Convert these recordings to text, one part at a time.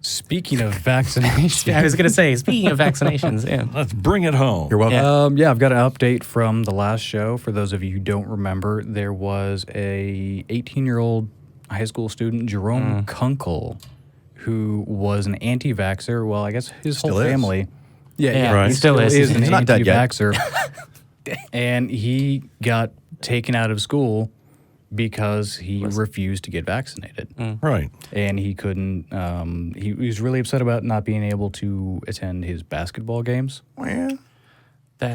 Speaking of vaccinations, I was going to say, speaking of vaccinations, yeah. Let's bring it home. You're welcome. I've got an update from the last show. For those of you who don't remember, there was a 18-year-old high school student, Jerome Kunkel, who was an anti-vaxxer. Well, I guess his whole family. Yeah, right. He still is. an He's not dead yet. anti-vaxxer. And he got taken out of school because he refused to get vaccinated. Right. And he couldn't, he was really upset about not being able to attend his basketball games. Well,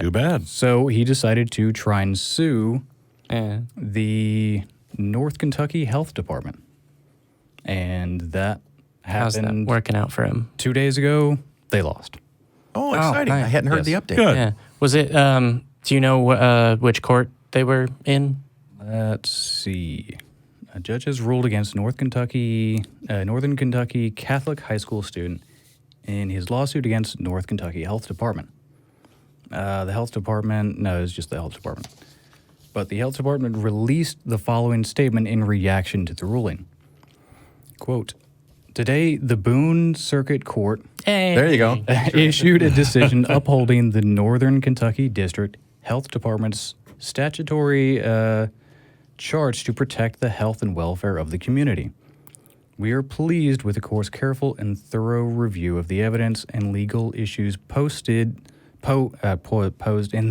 Too bad. So he decided to try and sue Yeah. the North Kentucky Health Department. And that How's that happened working out for him? 2 days ago. They lost. oh, exciting. nice. I hadn't heard Yes. the update. Good. Yeah. Was it, do you know which court they were in? Let's see. A judge has ruled against Northern Kentucky Catholic high school student in his lawsuit against North Kentucky Health Department. The health department, no, it's just the health department. But the health department released the following statement in reaction to the ruling. Quote, today, the Boone Circuit Court Hey. There you go. issued a decision upholding the Northern Kentucky District Health Department's statutory charge to protect the health and welfare of the community. We are pleased with the court's careful and thorough review of the evidence and legal issues posed in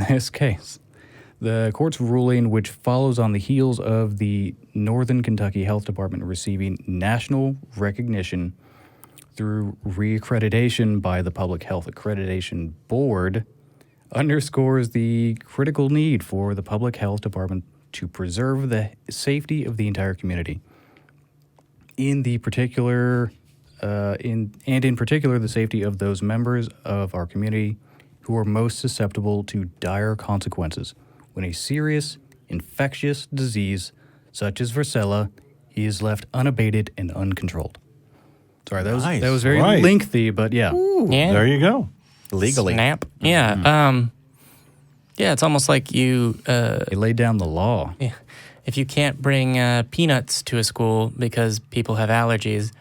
this case. The court's ruling, which follows on the heels of the Northern Kentucky Health Department receiving national recognition through reaccreditation by the Public Health Accreditation Board, underscores the critical need for the Public Health Department to preserve the safety of the entire community. In particular, the safety of those members of our community who are most susceptible to dire consequences when a serious infectious disease such as varicella is left unabated and uncontrolled. Sorry, that Nice. was very Right. lengthy, but yeah. Yeah. There you go. Legally. Snap. Yeah. Yeah, it's almost like you, They laid down the law. if you can't bring peanuts to a school because people have allergies,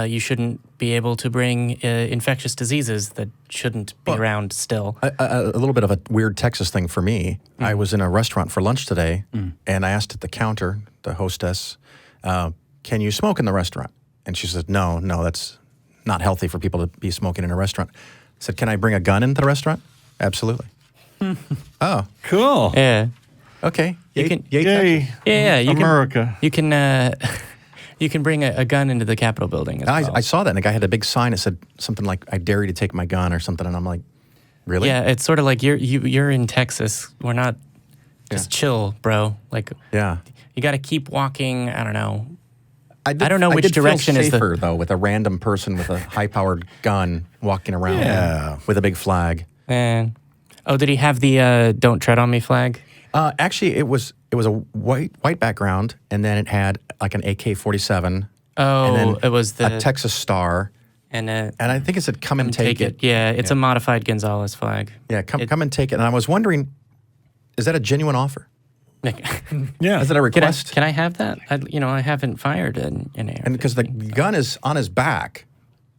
you shouldn't be able to bring infectious diseases that shouldn't be around still. A little bit of a weird Texas thing for me. I was in a restaurant for lunch today, and I asked at the counter, the hostess, can you smoke in the restaurant? And she said, no, that's not healthy for people to be smoking in a restaurant. I said, can I bring a gun into the restaurant? Absolutely. Oh, Cool. Yeah. okay. You can- Yay, Yay. Texas. Yeah, you America. You can you can bring a gun into the Capitol building as well. I saw that, and the guy had a big sign that said something like, I dare you to take my gun or something, and I'm like, really? Yeah, it's sort of like you're in Texas. We're not just chill, bro. Like Yeah. you got to keep walking. I don't know. I don't know which did feel direction is the- safer, though, with a random person with a high-powered gun walking around Yeah. with a big flag. And did he have the "Don't Tread on Me" flag? Actually, it was a white background, and then it had like an AK-47. Oh, and then it was the a Texas star, and I think it said "Come and take it." Yeah, it's a modified Gonzalez flag. Yeah, come and take it. And I was wondering, is that a genuine offer? Yeah. Is it a request? Can I have that? I haven't fired an air. And because the gun is on his back,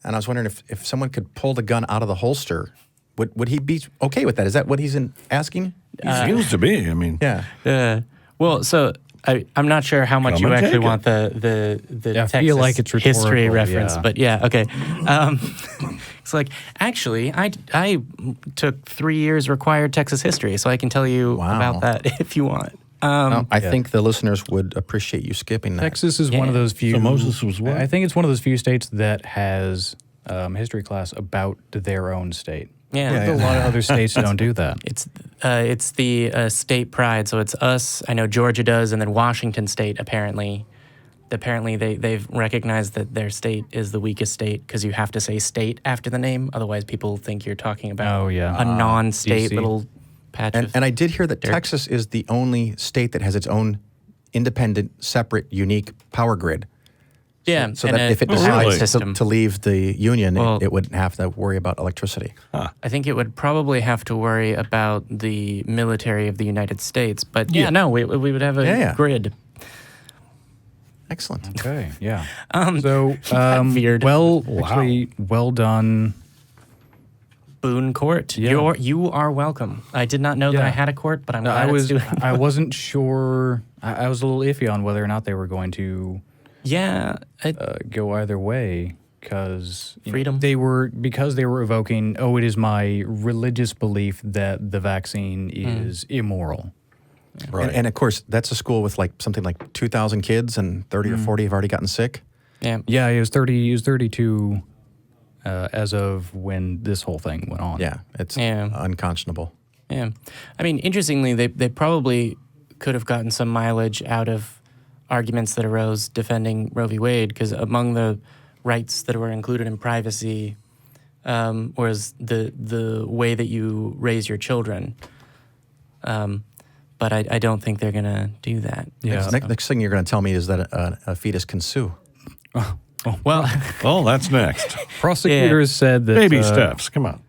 and I was wondering if someone could pull the gun out of the holster, would he be okay with that? Is that what he's asking? He seems to be. I mean, Yeah. Well, so I'm not sure how much Come you and actually take it. want the Yeah, I Texas feel like it's history rhetorical, reference, yeah. but yeah, okay. It's like actually, I took 3 years required Texas history, so I can tell you Wow. about that if you want. I think the listeners would appreciate you skipping that. Texas is one of those few. So Moses was what? I think it's one of those few states that has history class about their own state. Yeah. A lot of other states don't do that. It's the state pride. So it's us. I know Georgia does, and then Washington State apparently. Apparently, they've recognized that their state is the weakest state because you have to say state after the name. Otherwise, people think you're talking about a non-state DC. little patch of And I did hear that dirt. Texas is the only state that has its own independent, separate, unique power grid. Yeah, So and that if it really? decides to leave the union, Well- it wouldn't have to worry about electricity. I think it would probably have to worry about the military of the United States. But yeah, no, we would have a Yeah. grid. Excellent. Okay, yeah. veered. Actually, well done. Boone Court. Yeah. You are welcome. I did not know that I had a court, but I'm No, glad it's doing. I wasn't sure. I was a little iffy on whether or not they were going to go either way because Freedom. they were evoking. Oh, it is my religious belief that the vaccine is immoral. Right. And of course, that's a school with like something like 2,000 kids, and 30 or 40 have already gotten sick. Yeah. Yeah, it was 30. He was 32 as of when this whole thing went on. Yeah, it's Yeah. unconscionable. Yeah. I mean, interestingly, they probably could have gotten some mileage out of arguments that arose defending Roe v. Wade, because among the rights that were included in privacy was the way that you raise your children. But I don't think they're going to do that. Yeah. Next thing you're going to tell me is that a fetus can sue. Well, Oh, that's next. Prosecutors said that Baby steps. Come on.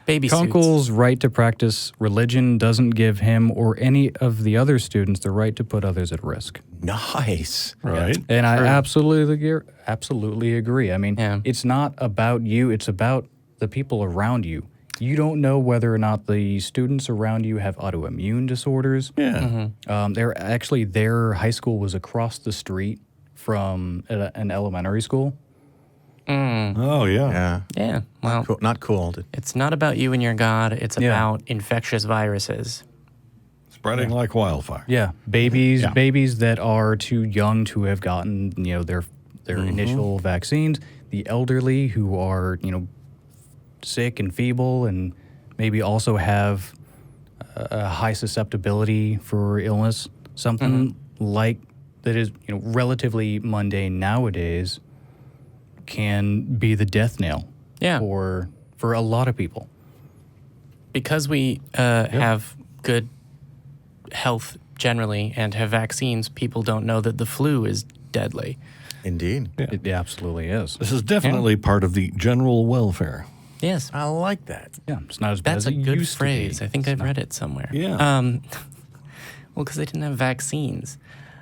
baby suits. Kunkel's right to practice religion doesn't give him or any of the other students the right to put others at risk. Nice. Right. And I absolutely agree. I mean, Yeah. it's not about you, it's about the people around you. You don't know whether or not the students around you have autoimmune disorders. Yeah. Their high school was across the street from an elementary school. Oh, yeah. Yeah. Yeah. Well, Cool. Not cool. it's not about you and your God. It's Yeah. about infectious viruses. Spreading like wildfire. Yeah, babies Yeah. babies that are too young to have gotten, their initial vaccines, the elderly who are, sick and feeble and maybe also have a high susceptibility for illness, something like that is, relatively mundane nowadays can be the death knell Yeah. for a lot of people. Because we have good health generally and have vaccines, people don't know that the flu is deadly. Indeed. Yeah. It absolutely is. This is definitely part of the general welfare. Yes. I like that. Yeah, it's not as bad That's as a it good used to phrase. be. I think I've read it somewhere. Yeah. Well, because they didn't have vaccines.